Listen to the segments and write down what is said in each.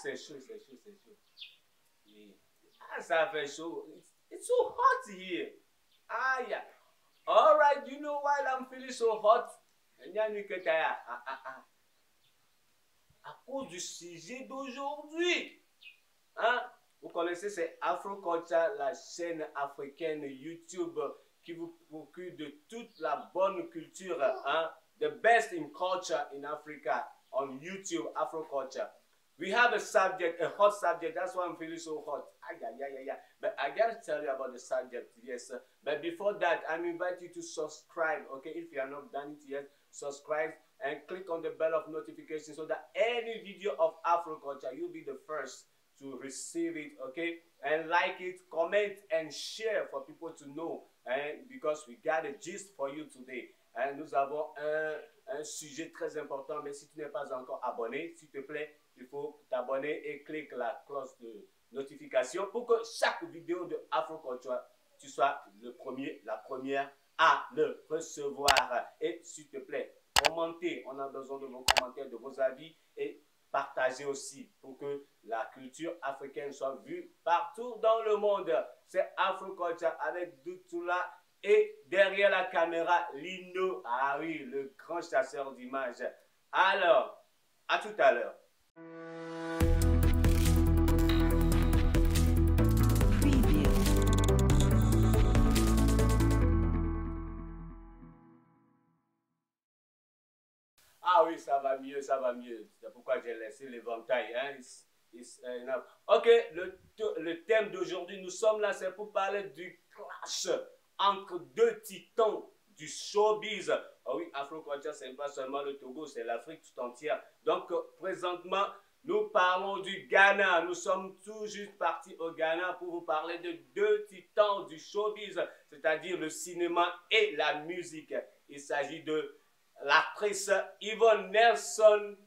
c'est chaud, c'est chaud, c'est chaud. Yeah. Ah, ça fait chaud. It's so hot here. Ah, yeah. All right, you know why I'm feeling so hot? À cause du sujet d'aujourd'hui. Hein? Vous connaissez, c'est Afroculture, la chaîne africaine YouTube qui vous procure de toute la bonne culture. Hein? The best in culture in Africa on YouTube, Afroculture. We have a subject, a hot subject. That's why I'm feeling so hot. Yeah. But I gotta tell you about the subject, yes. But before that, I'm inviting you to subscribe, okay? If you are not done it yet, subscribe and click on the bell of notification so that any video of Afroculture, you'll be the first to receive it, okay? And like it, comment, and share for people to know. And because we got a gist for you today. And nous avons un sujet très important, mais si tu n'es pas encore abonné, s'il te plaît, il faut t'abonner et clique la cloche de notification pour que chaque vidéo de Afroculture, tu sois le premier, la première à le recevoir. Et s'il te plaît, commentez, on a besoin de vos commentaires, de vos avis et partagez aussi pour que la culture africaine soit vue partout dans le monde. C'est Afroculture avec Doutoula et derrière la caméra, Lino. Ah oui, le grand chasseur d'images. Alors, à tout à l'heure. Ah oui, ça va mieux, ça va mieux. C'est pourquoi j'ai laissé l'éventail. Hein? Ok, le thème d'aujourd'hui, nous sommes là, c'est pour parler du clash entre deux titans du showbiz. Ah oui, Afroculture, c'est pas seulement le Togo, c'est l'Afrique tout entière. Donc, présentement, nous parlons du Ghana. Nous sommes tout juste partis au Ghana pour vous parler de deux titans du showbiz, c'est-à-dire le cinéma et la musique. Il s'agit de l'actrice Yvonne Nelson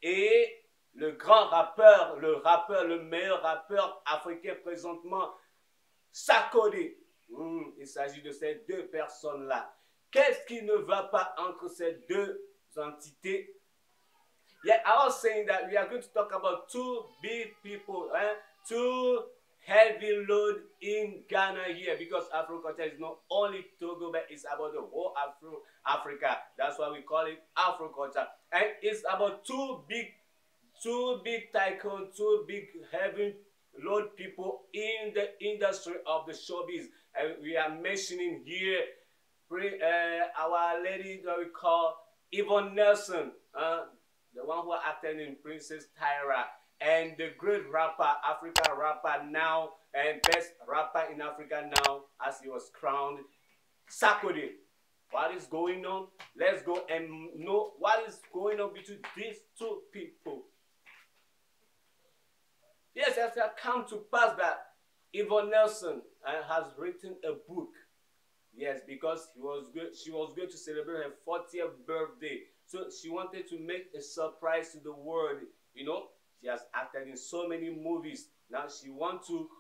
et le grand rappeur, le meilleur rappeur africain présentement, Sarkodie. Il s'agit de ces deux personnes-là. Qu'est-ce qui ne va pas entre ces deux entités? Yeah, I was saying that we are going to talk about two big people, two heavy load in Ghana here, because Afroculture is not only Togo, but it's about the whole Africa. That's why we call it Afroculture. And it's about two big tycoons, two big heavy load people in the industry of the showbiz. And we are mentioning here our lady that we call Yvonne Nelson, the one who acted in Princess Tyra, and the great rapper, African rapper now, and best rapper in Africa now, as he was crowned, Sarkodie. What is going on? Let's go and know what is going on between these two people. Yes, it has come to pass that Yvonne Nelson has written a book. Yes, because she was going to celebrate her 40th birthday. So she wanted to make a surprise to the world. You know, she has acted in so many movies. Now she wants to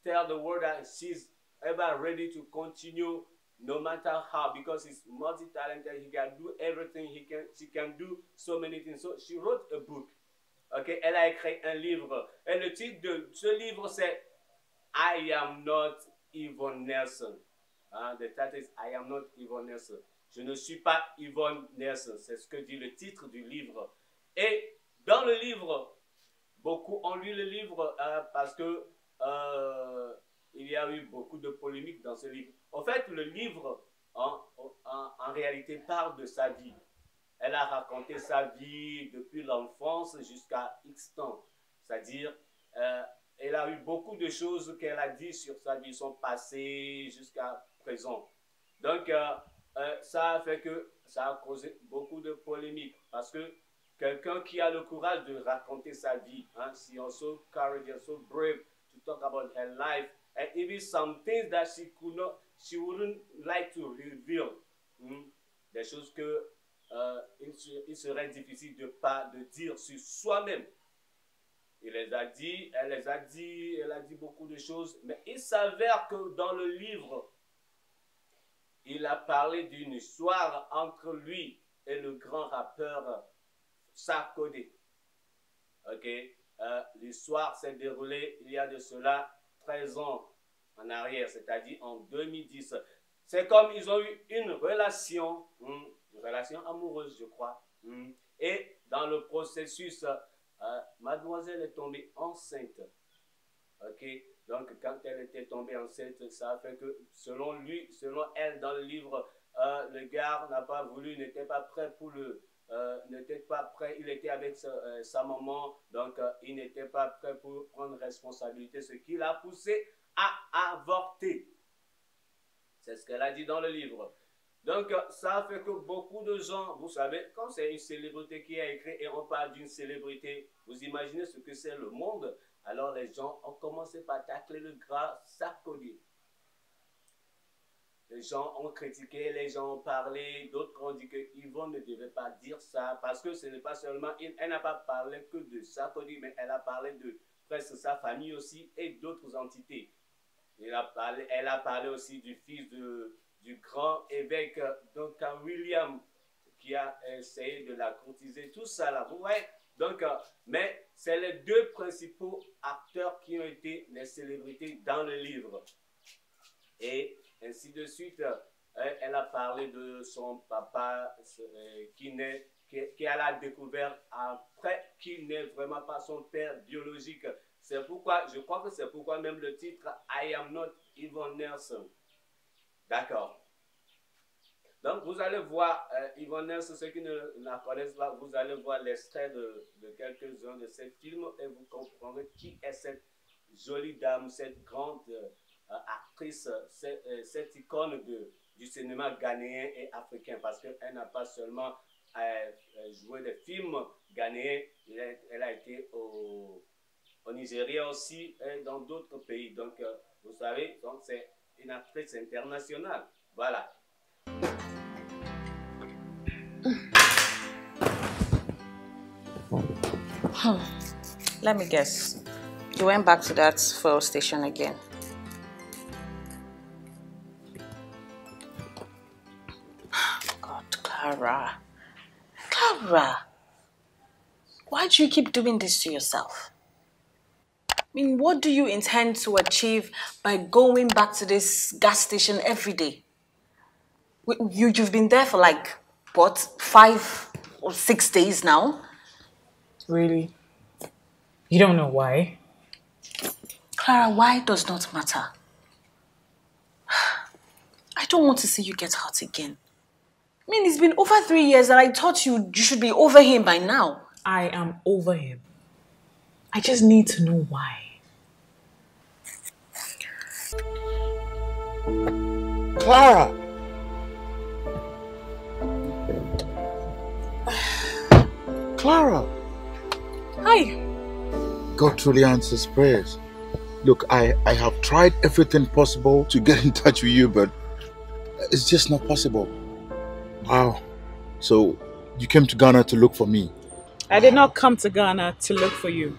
tell the world that she's ever ready to continue no matter how, because he's multi-talented. He can do everything. She can do so many things. So she wrote a book. Okay, elle a écrit un livre. Et le titre de ce livre, c'est I Am Not Yvonne Nelson. The title is I Am Not Yvonne Nelson. Je ne suis pas Yvonne Nelson. C'est ce que dit le titre du livre. Et dans le livre, beaucoup ont lu le livre parce que il y a eu beaucoup de polémiques dans ce livre. En fait, le livre, en réalité, parle de sa vie. Elle a raconté sa vie depuis l'enfance jusqu'à X temps. C'est-à-dire, elle a eu beaucoup de choses qu'elle a dit sur sa vie, son passé jusqu'à présent. Donc, ça a fait que ça a causé beaucoup de polémiques. Parce que quelqu'un qui a le courage de raconter sa vie, she was so courageous, so brave to talk about her life, and even some things that she wouldn't like to reveal. Des choses que il serait difficile de dire sur soi-même. Elle a dit beaucoup de choses, mais il s'avère que dans le livre, il a parlé d'une histoire entre lui et le grand rappeur Sarkodie. Ok? l'histoire s'est déroulée il y a de cela 13 ans en arrière, c'est-à-dire en 2010. C'est comme ils ont eu une relation amoureuse, je crois. Et dans le processus, mademoiselle est tombée enceinte. Ok, donc quand elle était tombée enceinte, ça a fait que selon elle, dans le livre, le gars n'a pas voulu, n'était pas prêt pour n'était pas prêt, il était avec sa maman, donc il n'était pas prêt pour prendre responsabilité, ce qui l'a poussé à avorter. C'est ce qu'elle a dit dans le livre. Donc, ça fait que beaucoup de gens, vous savez, quand c'est une célébrité qui a écrit et on parle d'une célébrité, vous imaginez ce que c'est le monde. Alors, les gens ont commencé par tacler le gras Sarkozy. Les gens ont critiqué, les gens ont parlé, d'autres ont dit que Yvonne ne devait pas dire ça parce que ce n'est pas seulement, elle n'a pas parlé que de Sarkozy, mais elle a parlé de presque sa famille aussi et d'autres entités. Elle a parlé aussi du fils du grand évêque, donc William, qui a essayé de la courtiser, tout ça là, vous voyez. Donc, mais c'est les deux principaux acteurs qui ont été les célébrités dans le livre. Et ainsi de suite, elle a parlé de son papa qu'elle a découvert après qu'il n'est vraiment pas son père biologique. C'est pourquoi, je crois que c'est pourquoi même le titre I am not Yvonne Nelson. D'accord. Donc vous allez voir Yvonne Nelson, ceux qui ne la connaissent pas, vous allez voir l'extrait de quelques-uns de ces films et vous comprendrez qui est cette jolie dame, cette grande actrice, cette icône du cinéma ghanéen et africain, parce qu'elle n'a pas seulement joué des films ghanéens, elle a été au Nigeria aussi et dans d'autres pays. Donc, vous savez, c'est une actrice internationale. Voilà. Let me guess. You went back to that fuel station again. God, Clara. Clara! Why do you keep doing this to yourself? I mean, what do you intend to achieve by going back to this gas station every day? You've been there for like, what, 5 or 6 days now? Really? You don't know why? Clara, why does not matter. I don't want to see you get hurt again. I mean, it's been over 3 years and I thought you should be over him by now. I am over him. I just need to know why. Clara! Clara! Hi. God truly answers prayers. Look, I have tried everything possible to get in touch with you, but it's just not possible. Wow. So, you came to Ghana to look for me? I did not come to Ghana to look for you.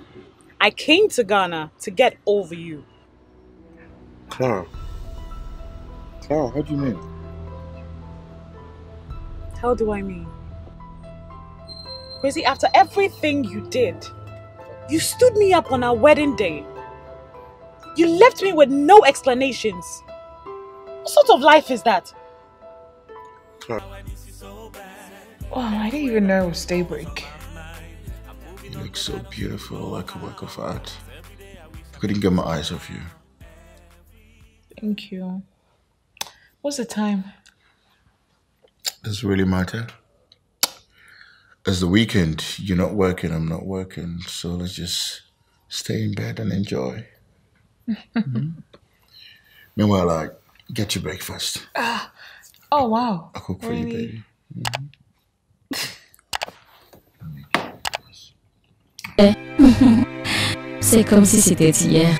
I came to Ghana to get over you. Clara. Clara, how do you mean? How do I mean? Crazy, after everything you did, you stood me up on our wedding day. You left me with no explanations. What sort of life is that? Clara. Oh, I didn't even know it was daybreak. You look so beautiful, like a work of art. I couldn't get my eyes off you. Thank you. What's the time? Does it really matter? It's the weekend. You're not working, I'm not working. So let's just stay in bed and enjoy. Meanwhile, I get your breakfast. Oh, wow. I'll cook for you, baby. C'est comme si c'était hier.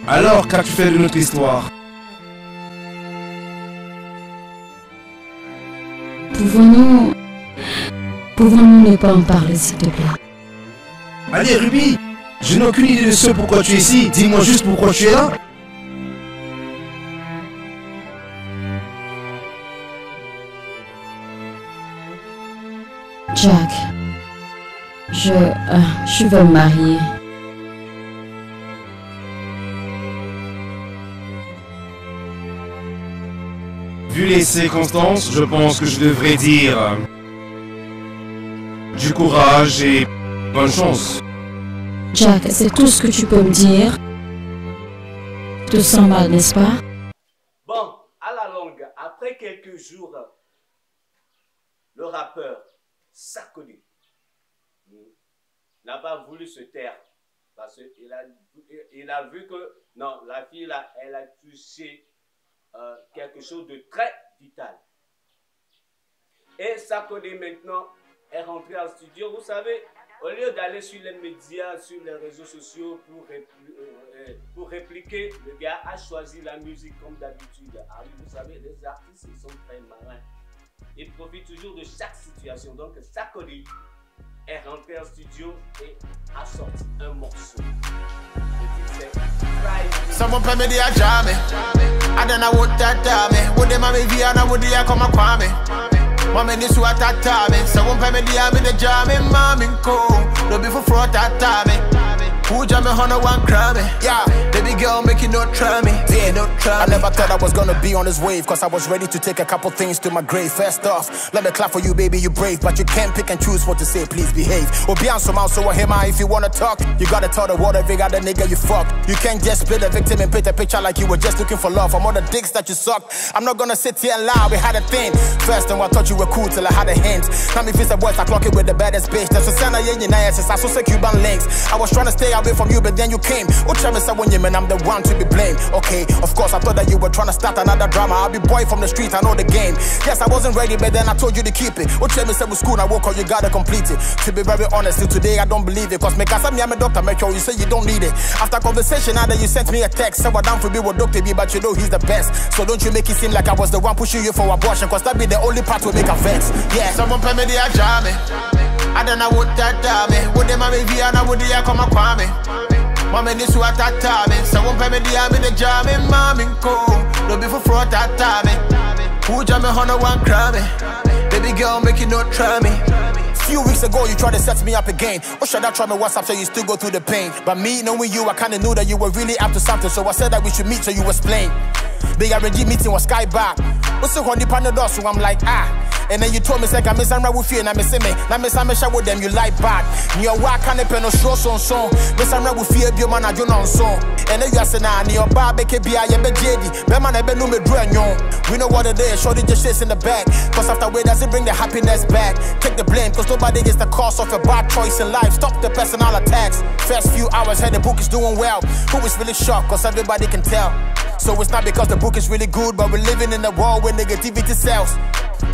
Alors, qu'as-tu fait de notre histoire? Pouvons-nous ne pas en parler, s'il te plaît? Allez, Ruby! Je n'ai aucune idée de ce pourquoi tu es ici. Dis-moi juste pourquoi tu es là. Jack, Je veux me marier. Vu les circonstances, je pense que je devrais dire du courage et bonne chance. Jack, c'est tout ce que tu peux me dire. Tu te sens mal, n'est-ce pas? Bon, à la longue, après quelques jours, le rappeur Sarkodie n'a pas voulu se taire parce qu'il a vu que non, la fille là, elle a touché quelque chose de très vital. Et Sarkodie maintenant est rentré en studio. Vous savez, au lieu d'aller sur les médias, sur les réseaux sociaux pour répliquer, le gars a choisi la musique comme d'habitude. Ah oui, vous savez, les artistes, ils sont très malins. Ils profitent toujours de chaque situation. Donc, Sarkodie est rentré en studio et a sorti un morceau. Le titre c'est Someone pay me the jam. I don't know what that me. Would them me via na would ya come a me. Mama this what that me. Someone pay me the jam, mommy cool. No be for fraud that me. Who jam me on one crummy? Yeah, baby girl make you not try me. Yeah, not try me. I never thought I was gonna be on this wave, cause I was ready to take a couple things to my grave. First off, let me clap for you, baby, you brave, but you can't pick and choose what to say, please behave. Or be on some out, so I hear my if you wanna talk. You gotta tell the world every guy the nigga you fuck. You can't just play the victim and paint a picture like you were just looking for love. I'm all the dicks that you suck. I'm not gonna sit here and lie, we had a thing. First time I thought you were cool till I had a hint. Now me face the boys I clock it with the baddest bitch. That's a Sana Yen United, I saw Cuban links. I was trying to stay away from you, but then you came. I'm the one to be blamed. Okay, of course, I thought that you were trying to start another drama. I'll be boy from the street, I know the game. Yes, I wasn't ready, but then I told you to keep it. Said with school, I woke up, you gotta complete it. To be very honest, till today I don't believe it. Cause I'm a doctor, make sure you say you don't need it. After conversation, now that you sent me a text, so I down for be with Dr. B, but you know he's the best. So don't you make it seem like I was the one pushing you for abortion, cause that be the only part will make a vex. Yeah, someone pay me the jam. I don't know what that me. Would them me via na would ya come a me. Mama this what that me. Someone pay me the jam, mommy cool. No be for fraud that me. Who jam me on one crummy? Baby girl make you not try me. Few weeks ago you tried to set me up again. Or should I try my WhatsApp so you still go through the pain? But me knowing you, I kinda knew that you were really up to something. So I said that we should meet so you explain. The RNG meeting was sky back. What's the honey panadol? So I'm like, And then you told me, like, I miss Amra with you, and I miss me. Now, miss Amisha with them, you like bad. Your work can't pen no show song. Miss Amra with fear, your man, I don't know song. And then you say, nah, your barbecue, be a JD. Beman, I bet no me drain you. We know what it is, shorty just shits in the back. Cause after way doesn't bring the happiness back. Take the blame, cause nobody gets the cost of a bad choice in life. Stop the personal attacks. First few hours, heard the book is doing well. Who is really shocked, cause everybody can tell. So it's not because the book is really good, but we're living in a world where negativity sells.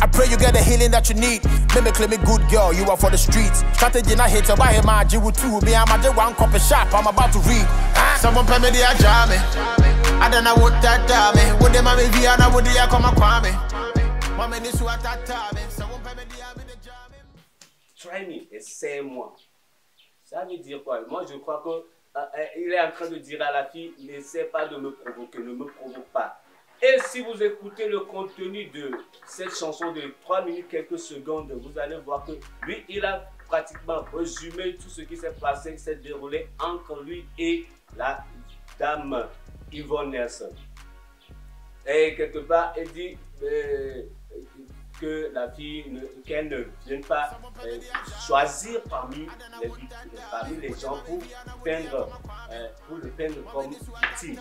I pray you get the healing that you need. Make me claim me good girl, you are for the streets. Strategy not hate, so buy him my G with two. Me, I'm a one copy shop, I'm about to read. Someone pay me the jam. I don't know what that me. Would them me via na would ya come a me. Mama this what that me. Someone pay me the jam. Try me, essaie-moi. Ça veut dire quoi? Moi je crois que il est en train de dire à la fille, n'essaie pas de me provoquer, ne me provoque pas. Et si vous écoutez le contenu de cette chanson de 3 minutes quelques secondes, vous allez voir que lui, il a pratiquement résumé tout ce qui s'est passé, qui s'est déroulé entre lui et la dame Yvonne Nelson. Et quelque part, il dit que la fille, qu'elle ne vienne pas choisir parmi les gens pour le peindre comme victime.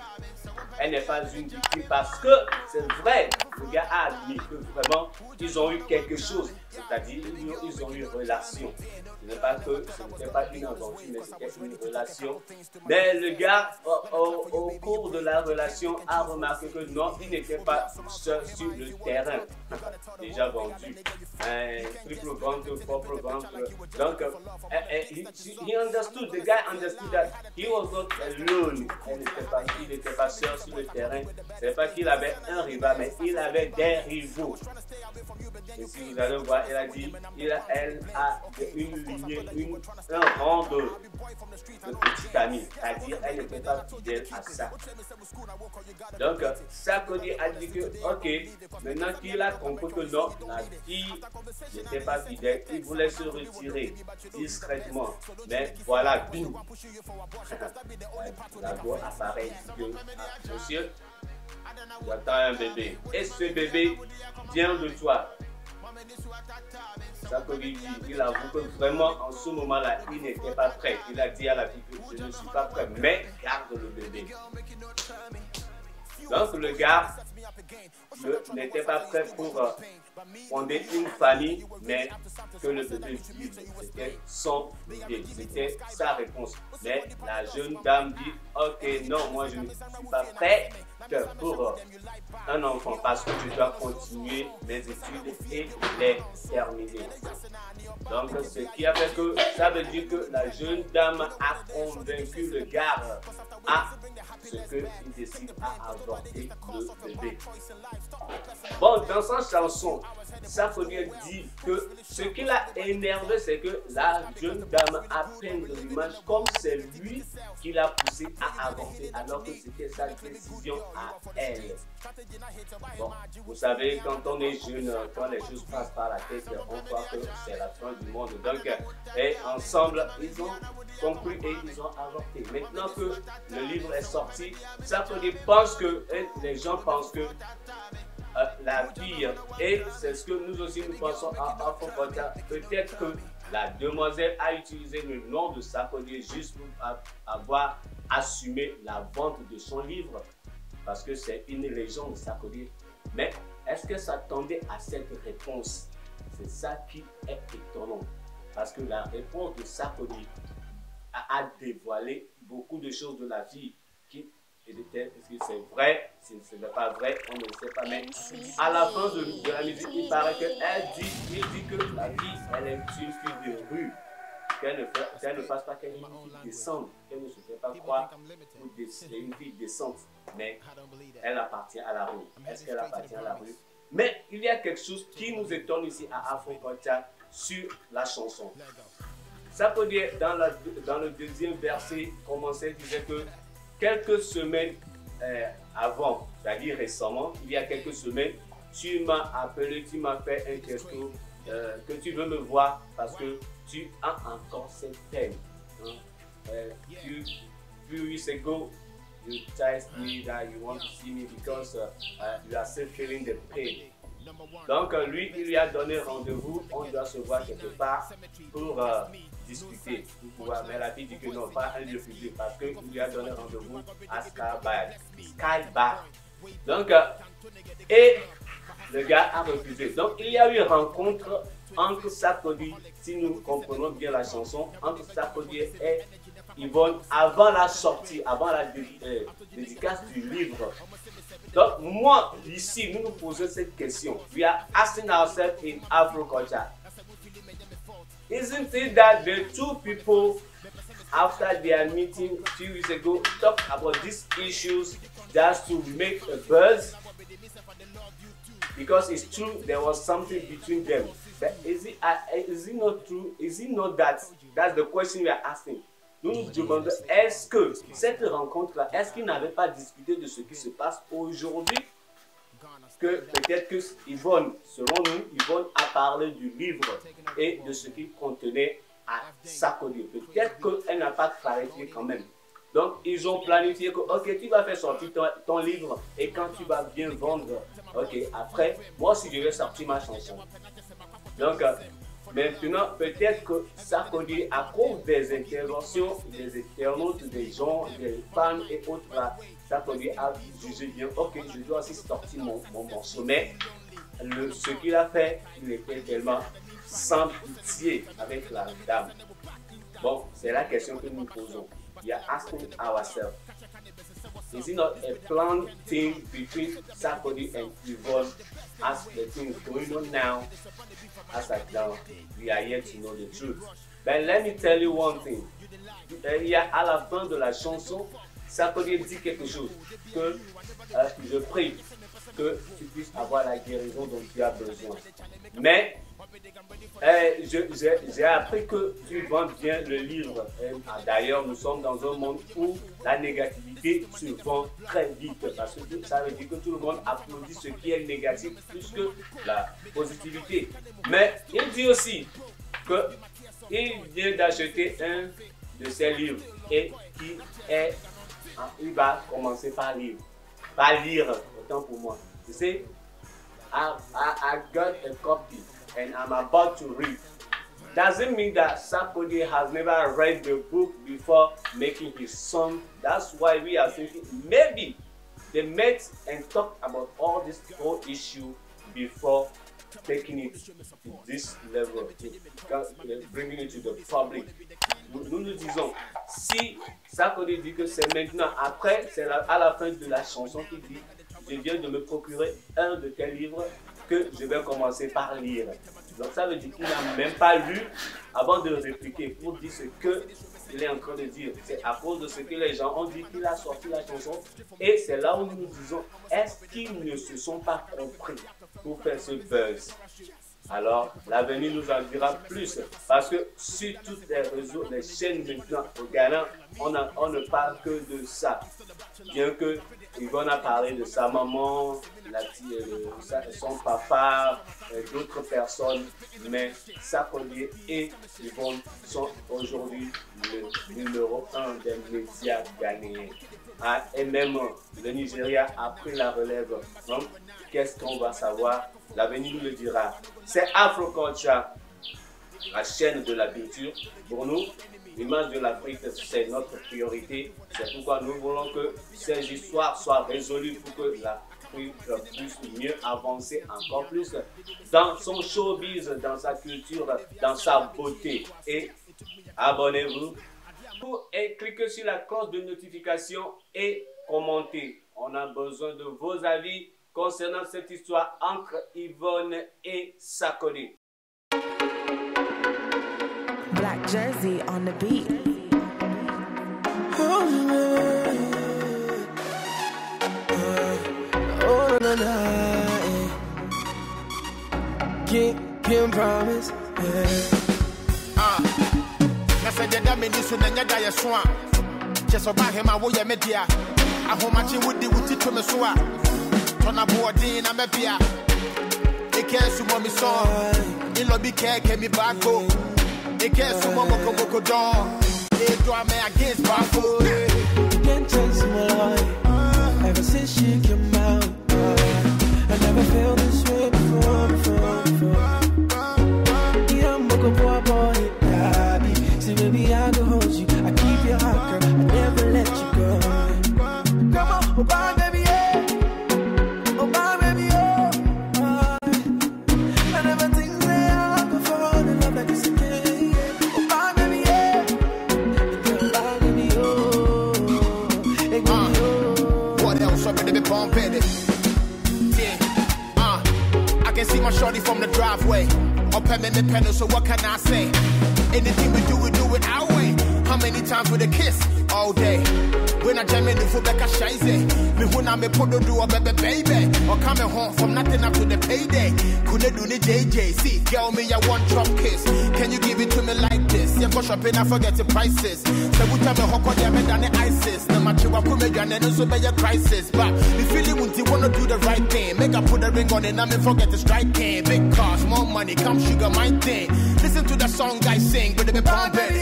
Elle n'est pas une victime parce que c'est vrai, le gars a admis que vraiment ils ont eu quelque chose, c'est-à-dire ils ont eu une relation. Ce n'était pas une aventure, mais c'était une relation. Mais le gars, au cours de la relation, a remarqué que non, il n'était pas seul sur le terrain. Déjà vendu. Triple ventre, propre ventre. Donc, he understood, the guy understood that he was not alone. Il n'était pas seul sur le terrain. Ce n'est pas qu'il avait un rival, mais il avait des rivaux. Et si vous allez voir, elle a dit, elle a une lignée, un rang de petite amie. C'est-à-dire, elle n'était pas fidèle à ça. Donc, Sarkozy a dit que, ok, maintenant qu'il a compris que non, la fille n'était pas fidèle, il voulait se retirer discrètement. Mais voilà, bim. La voix apparaît que, monsieur, j'attends un bébé. Et ce bébé vient de toi. Sarkozy dit, il avoue que vraiment en ce moment-là, il n'était pas prêt. Il a dit à la fille que je ne suis pas prêt, mais garde le bébé. Donc le gars n'était pas prêt pour fonder une famille, mais que le bébé vive. C'était son idée, c'était sa réponse. Mais la jeune dame dit, ok, non, moi je ne suis pas prêt pour un enfant parce que je dois continuer mes études et les terminer. Donc ce qui a fait que ça veut dire que la jeune dame a convaincu le gars à ce qu'il décide à avorter le bébé. Bon, dans sa chanson, Sarkozy dit que ce qui l'a énervé, c'est que la jeune dame a peint de l'image comme c'est lui qui l'a poussé à avorter, alors que c'était sa décision à elle. Bon, vous savez, quand on est jeune, quand les choses passent par la tête, on croit que c'est la fin du monde. Donc, et ensemble, ils ont conclu et ils ont avorté. Maintenant que le livre est sorti, Sarkozy pense que, les gens pensent que la fille, et c'est ce que nous aussi nous pensons à Afro-Kota, peut-être que la demoiselle a utilisé le nom de Sarkozy juste pour avoir assumé la vente de son livre, parce que c'est une légende de Sarkozy. Mais est-ce que s'attendait à cette réponse? C'est ça qui est étonnant, parce que la réponse de Sarkozy a dévoilé beaucoup de choses de la vie qui était, est-ce que c'est vrai, si ce n'est pas vrai, on ne sait pas, mais à la fin de la musique, il paraît qu'il dit que la fille, elle est une fille de rue, qu'elle ne fasse pas qu'elle est une fille décente, qu'elle ne se fait pas croire que c'est une fille décente, mais elle appartient à la rue. Est-ce qu'elle appartient à la rue? Mais il y a quelque chose qui nous étonne ici à Afro-Kota sur la chanson. Sarkozy, dans le deuxième verset, disait que quelques semaines avant, c'est-à-dire récemment, il y a quelques semaines, tu m'as appelé, tu m'as fait un gesto que tu veux me voir parce que tu as encore cette peine. Few weeks ago, you text me that you want to see me because you are still feeling the pain. Donc lui, il lui a donné rendez-vous, on doit se voir quelque part pour discuter. Mais la fille dit que non, pas un lieu public parce qu'il lui a donné rendez-vous à Sky Bar. Donc, et le gars a refusé. Donc il y a eu une rencontre entre Sarkozy, si nous comprenons bien la chanson, entre Sarkozy et Yvonne avant la sortie, avant la dédicace du livre. Donc moi, ici, nous nous posons cette question. We are asking ourselves in Afro-Kota. Isn't it that the two people, after their meeting a few weeks ago, talked about these issues just to make a buzz? Because it's true, there was something between them. But is it not true? Is it not that? That's the question we are asking. Nous nous demandons, est-ce que cette rencontre-là, est-ce qu'ils n'avaient pas discuté de ce qui se passe aujourd'hui? Que peut-être que Yvonne, selon nous, Yvonne a parlé du livre et de ce qu'il contenait à Sarkozy. Peut-être qu'elle n'a pas clarifié quand même. Donc, ils ont planifié que, ok, tu vas faire sortir ton livre et quand tu vas bien vendre, ok, après, moi aussi je vais sortir ma chanson. Donc, maintenant, peut-être que Sarkozy, à cause des interventions des internautes, des gens, des fans et autres, là, Sarkozy a jugé bien, ok, je dois aussi sortir mon morceau. Mais ce qu'il a fait, il était tellement sans pitié avec la dame. Bon, c'est la question que nous posons. We are asking ourselves, is it not a planned thing between Sarkozy and Yvonne as the thing is going on now? As at now, we are yet to know the truth. But let me tell you one thing. Il y a à la fin de la chanson, Sarkozy dit quelque chose que je prie. que tu puisses avoir la guérison dont tu as besoin. Mais j'ai appris que tu vends bien le livre. D'ailleurs, nous sommes dans un monde où la négativité se vend très vite parce que ça veut dire que tout le monde applaudit ce qui est négatif plus que la positivité. Mais il dit aussi qu'il vient d'acheter un de ses livres et il va commencer par lire. Autant pour moi. You see, I got a copy and I'm about to read. Doesn't mean that Sarkodie has never read the book before making his song. That's why we are thinking maybe they met and talked about all this whole issue before taking it to this level, bringing it to the public. Nous disons, si Sarkodie dit que c'est maintenant, après, c'est à la fin de la chanson qu'il dit, je viens de me procurer un de tes livres que je vais commencer par lire. Donc ça veut dire qu'il n'a même pas lu avant de répliquer pour dire ce qu'il est en train de dire. C'est à cause de ce que les gens ont dit qu'il a sorti la chanson. Et c'est là où nous nous disons, est-ce qu'ils ne se sont pas compris pour faire ce buzz? Alors, l'avenir nous en dira plus. Parce que sur tous les réseaux, les chaînes maintenant au Ghana, on ne parle que de ça. Bien que Yvonne a parlé de sa maman, son papa, d'autres personnes, mais Sarkodie et Yvonne sont aujourd'hui le numéro 1 des médias ghanéens. Et même le Nigeria a pris la relève. Donc, qu'est-ce qu'on va savoir? L'avenir nous le dira. C'est Afroculture, la chaîne de la culture. Pour nous, l'image de l'Afrique, c'est notre priorité. C'est pourquoi nous voulons que ces histoires soient résolues pour que l'Afrique puisse mieux avancer encore plus dans son showbiz, dans sa culture, dans sa beauté. Et abonnez-vous et cliquez sur la cloche de notification et commentez. On a besoin de vos avis concernant cette histoire entre Yvonne et Sarkodie. Black Jersey on the beat. Can't promise. I said that means you never die a swan. Just about him, I will ya media. I hold my chin with the witty to me swap. On a board in a mapia. It can't sumo me song. In lobby care came me back home. It can't sumo moko down. They draw me against Bafo. Can't chase my life. Ever since she came out, I never felt this way before. Yeah, moko boy, daddy. See, baby, I go hold you. I keep your heart, girl. I never let you go. Come on, oh, bye, baby. I can see my shorty from the driveway. Up and in the pedal, so what can I say? Anything we do it our way. How many times with a kiss? All day. When I jam in the foot back a shize. Me when I me put do a baby. Or coming home from nothing up to the payday. Couldn't do the JJ. See, girl me a one drop kiss. Can you give it to me like this? Yeah, go shopping, I forget the prices. So we tell me how could you than the ISIS. No matter what come again and also be a crisis. But the feeling when you wanna do the right thing. Make I put a ring on it, I me forget the strike game. Big cars, more money, come sugar my thing. Listen to the song I sing, but they be pumping.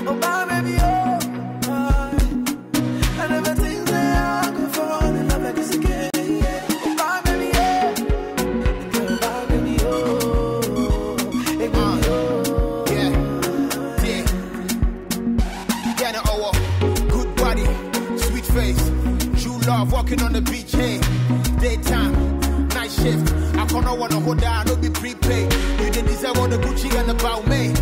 Oh, my baby, oh, I never think that I could fall in love like this again. Oh, my baby, oh, my baby, oh, hey, baby, oh. Yeah, no, good body, sweet face, true love, walking on the beach, hey, daytime, night shift, I can't wanna hold down, don't be prepaid, you didn't deserve all the Gucci and about me.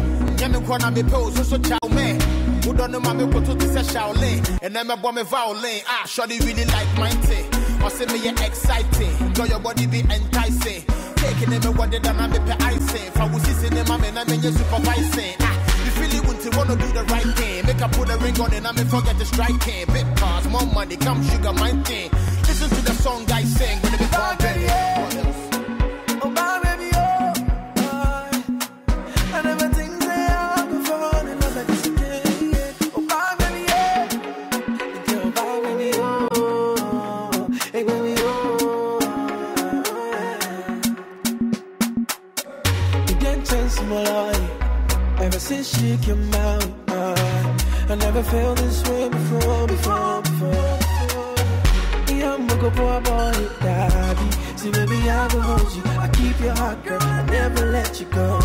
Me wanna be pose so chow me. Who don't know my me go to the Shaolin. And then my boy me violin. Ah, surely really like mine tea. Or say me you exciting. Girl your body be enticing. Taking them what they done I me pay icing. If I was sitting in my man I mean you supervising. Ah, you feel it when you wanna do the right thing. Make I put a ring on it and I me forget the striking. Big cars, more money, come sugar my thing. Listen to the song I sing when they be bumping. What else? Oh my baby, oh, I never think that I could fall in love like this again. Oh my baby, yeah, oh my baby, oh, hey baby, oh, you can't chase my life ever since she came out. I never felt this way before. Yeah, I'm gonna go boy, daddy. See, baby, I will hold you. I keep your heart, girl. I never let you go.